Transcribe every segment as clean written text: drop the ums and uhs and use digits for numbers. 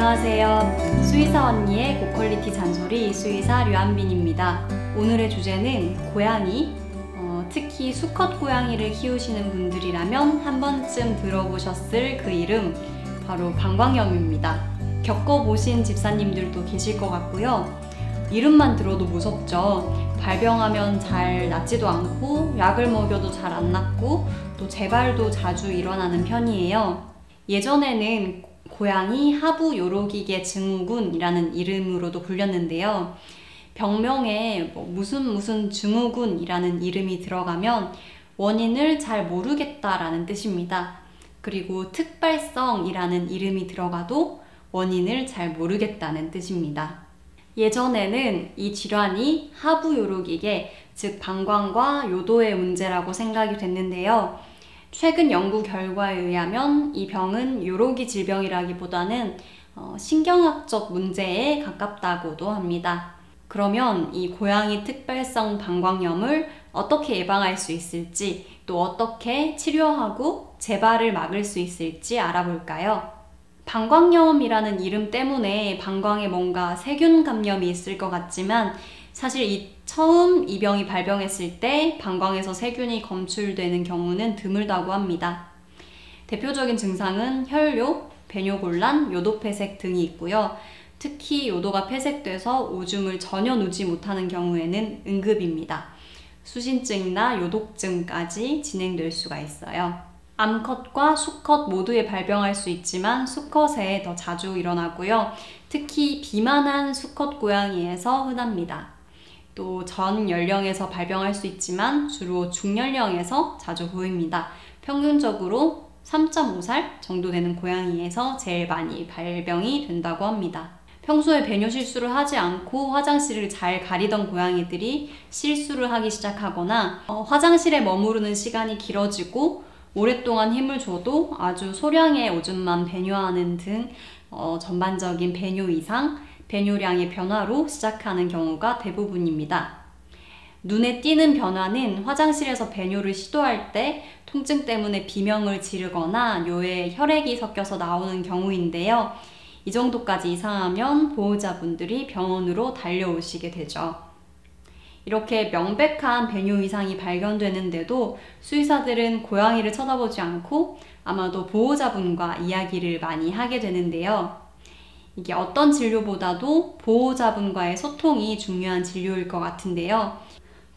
안녕하세요. 수의사 언니의 고퀄리티 잔소리 수의사 류한빈입니다. 오늘의 주제는 고양이, 특히 수컷 고양이를 키우시는 분들이라면 한 번쯤 들어보셨을 그 이름, 바로 방광염입니다. 겪어보신 집사님들도 계실 것 같고요. 이름만 들어도 무섭죠. 발병하면 잘 낫지도 않고 약을 먹여도 잘 안 낫고 또 재발도 자주 일어나는 편이에요. 예전에는 고양이 하부 요로기계 증후군이라는 이름으로도 불렸는데요. 병명에 무슨 증후군이라는 이름이 들어가면 원인을 잘 모르겠다라는 뜻입니다. 그리고 특발성이라는 이름이 들어가도 원인을 잘 모르겠다는 뜻입니다. 예전에는 이 질환이 하부 요로기계, 즉 방광과 요도의 문제라고 생각이 됐는데요. 최근 연구 결과에 의하면 이 병은 요로기 질병이라기보다는 신경학적 문제에 가깝다고도 합니다. 그러면 이 고양이 특발성 방광염을 어떻게 예방할 수 있을지, 또 어떻게 치료하고 재발을 막을 수 있을지 알아볼까요? 방광염이라는 이름 때문에 방광에 뭔가 세균 감염이 있을 것 같지만 사실 처음 이 병이 발병했을 때 방광에서 세균이 검출되는 경우는 드물다고 합니다. 대표적인 증상은 혈뇨, 배뇨곤란, 요도폐색 등이 있고요. 특히 요도가 폐색돼서 오줌을 전혀 누지 못하는 경우에는 응급입니다. 수신증이나 요독증까지 진행될 수가 있어요. 암컷과 수컷 모두에 발병할 수 있지만 수컷에 더 자주 일어나고요. 특히 비만한 수컷 고양이에서 흔합니다. 또 전 연령에서 발병할 수 있지만 주로 중연령에서 자주 보입니다. 평균적으로 3.5살 정도 되는 고양이에서 제일 많이 발병이 된다고 합니다. 평소에 배뇨 실수를 하지 않고 화장실을 잘 가리던 고양이들이 실수를 하기 시작하거나 화장실에 머무르는 시간이 길어지고 오랫동안 힘을 줘도 아주 소량의 오줌만 배뇨하는 등 전반적인 배뇨 이상, 배뇨량의 변화로 시작하는 경우가 대부분입니다. 눈에 띄는 변화는 화장실에서 배뇨를 시도할 때 통증 때문에 비명을 지르거나 뇨에 혈액이 섞여서 나오는 경우인데요. 이 정도까지 이상하면 보호자분들이 병원으로 달려오시게 되죠. 이렇게 명백한 배뇨 이상이 발견되는데도 수의사들은 고양이를 쳐다보지 않고 아마도 보호자분과 이야기를 많이 하게 되는데요. 이게 어떤 진료보다도 보호자분과의 소통이 중요한 진료일 것 같은데요.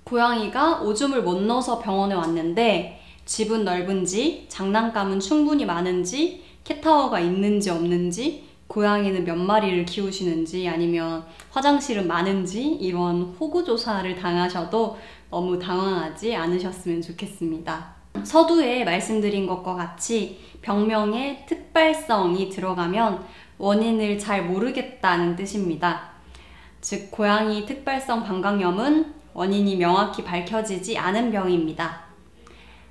고양이가 오줌을 못 넣어서 병원에 왔는데 집은 넓은지, 장난감은 충분히 많은지, 캣타워가 있는지 없는지, 고양이는 몇 마리를 키우시는지, 아니면 화장실은 많은지 이런 호구조사를 당하셔도 너무 당황하지 않으셨으면 좋겠습니다. 서두에 말씀드린 것과 같이 병명에 특발성이 들어가면 원인을 잘 모르겠다는 뜻입니다. 즉, 고양이 특발성 방광염은 원인이 명확히 밝혀지지 않은 병입니다.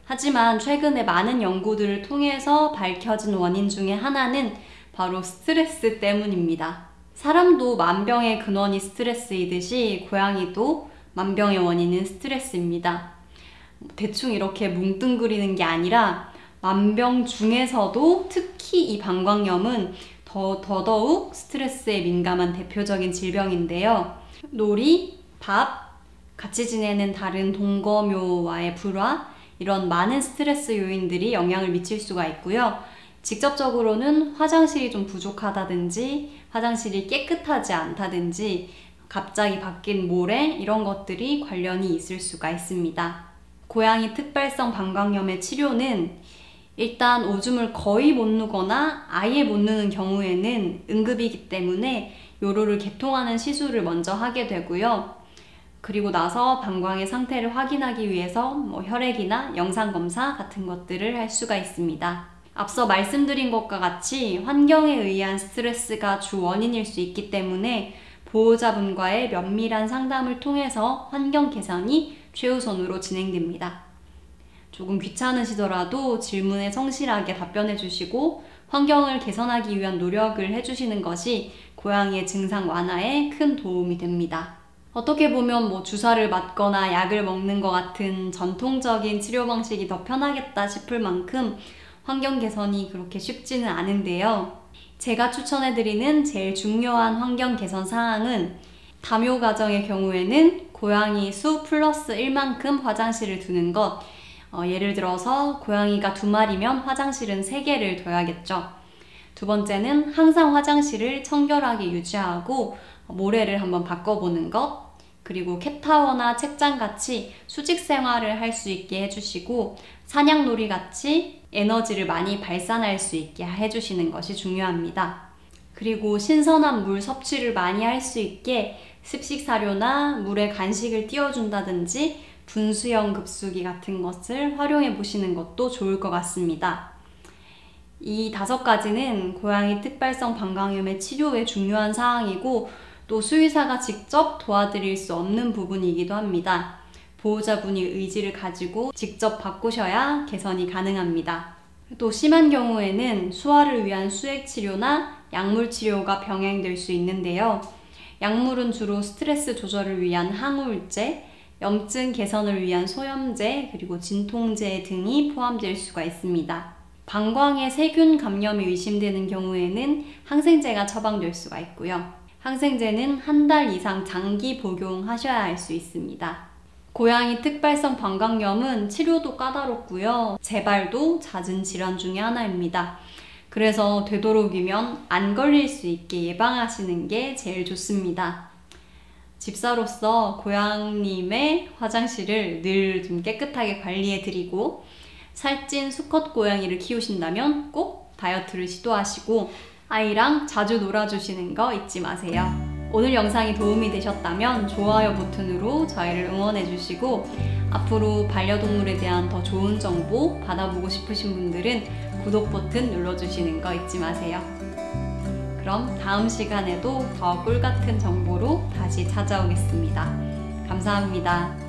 하지만 최근에 많은 연구들을 통해서 밝혀진 원인 중에 하나는 바로 스트레스 때문입니다. 사람도 만병의 근원이 스트레스이듯이 고양이도 만병의 원인은 스트레스입니다. 대충 이렇게 뭉뚱그리는 게 아니라 만병 중에서도 특히 이 방광염은 더더욱 스트레스에 민감한 대표적인 질병인데요. 놀이, 밥, 같이 지내는 다른 동거묘와의 불화, 이런 많은 스트레스 요인들이 영향을 미칠 수가 있고요. 직접적으로는 화장실이 좀 부족하다든지 화장실이 깨끗하지 않다든지 갑자기 바뀐 모래, 이런 것들이 관련이 있을 수가 있습니다. 고양이 특발성 방광염의 치료는 일단 오줌을 거의 못 누거나 아예 못 누는 경우에는 응급이기 때문에 요로를 개통하는 시술을 먼저 하게 되고요. 그리고 나서 방광의 상태를 확인하기 위해서 혈액이나 영상검사 같은 것들을 할 수가 있습니다. 앞서 말씀드린 것과 같이 환경에 의한 스트레스가 주 원인일 수 있기 때문에 보호자분과의 면밀한 상담을 통해서 환경 개선이 최우선으로 진행됩니다. 조금 귀찮으시더라도 질문에 성실하게 답변해 주시고 환경을 개선하기 위한 노력을 해주시는 것이 고양이의 증상 완화에 큰 도움이 됩니다. 어떻게 보면 주사를 맞거나 약을 먹는 것 같은 전통적인 치료 방식이 더 편하겠다 싶을 만큼 환경 개선이 그렇게 쉽지는 않은데요. 제가 추천해드리는 제일 중요한 환경 개선 사항은 다묘 가정의 경우에는 고양이 수 플러스 1만큼 화장실을 두는 것. 예를 들어서 고양이가 2마리면 화장실은 3개를 둬야겠죠. 두 번째는 항상 화장실을 청결하게 유지하고 모래를 한번 바꿔보는 것. 그리고 캣타워나 책장같이 수직 생활을 할 수 있게 해주시고 사냥놀이 같이 에너지를 많이 발산할 수 있게 해주시는 것이 중요합니다. 그리고 신선한 물 섭취를 많이 할 수 있게 습식사료나 물에 간식을 띄워준다든지 분수형 급수기 같은 것을 활용해 보시는 것도 좋을 것 같습니다. 이 5가지는 고양이 특발성 방광염의 치료에 중요한 사항이고 또 수의사가 직접 도와드릴 수 없는 부분이기도 합니다. 보호자분이 의지를 가지고 직접 바꾸셔야 개선이 가능합니다. 또 심한 경우에는 수화를 위한 수액치료나 약물치료가 병행될 수 있는데요. 약물은 주로 스트레스 조절을 위한 항우울제, 염증 개선을 위한 소염제, 그리고 진통제 등이 포함될 수가 있습니다. 방광에 세균 감염이 의심되는 경우에는 항생제가 처방될 수가 있고요. 항생제는 1달 이상 장기 복용하셔야 할 수 있습니다. 고양이 특발성 방광염은 치료도 까다롭고요. 재발도 잦은 질환 중에 하나입니다. 그래서 되도록이면 안 걸릴 수 있게 예방하시는 게 제일 좋습니다. 집사로서 고양님의 화장실을 늘 좀 깨끗하게 관리해드리고 살찐 수컷 고양이를 키우신다면 꼭 다이어트를 시도하시고 아이랑 자주 놀아주시는 거 잊지 마세요. 오늘 영상이 도움이 되셨다면 좋아요 버튼으로 저희를 응원해주시고 앞으로 반려동물에 대한 더 좋은 정보 받아보고 싶으신 분들은 구독 버튼 눌러주시는 거 잊지 마세요. 그럼 다음 시간에도 더 꿀같은 정보로 다시 찾아오겠습니다. 감사합니다.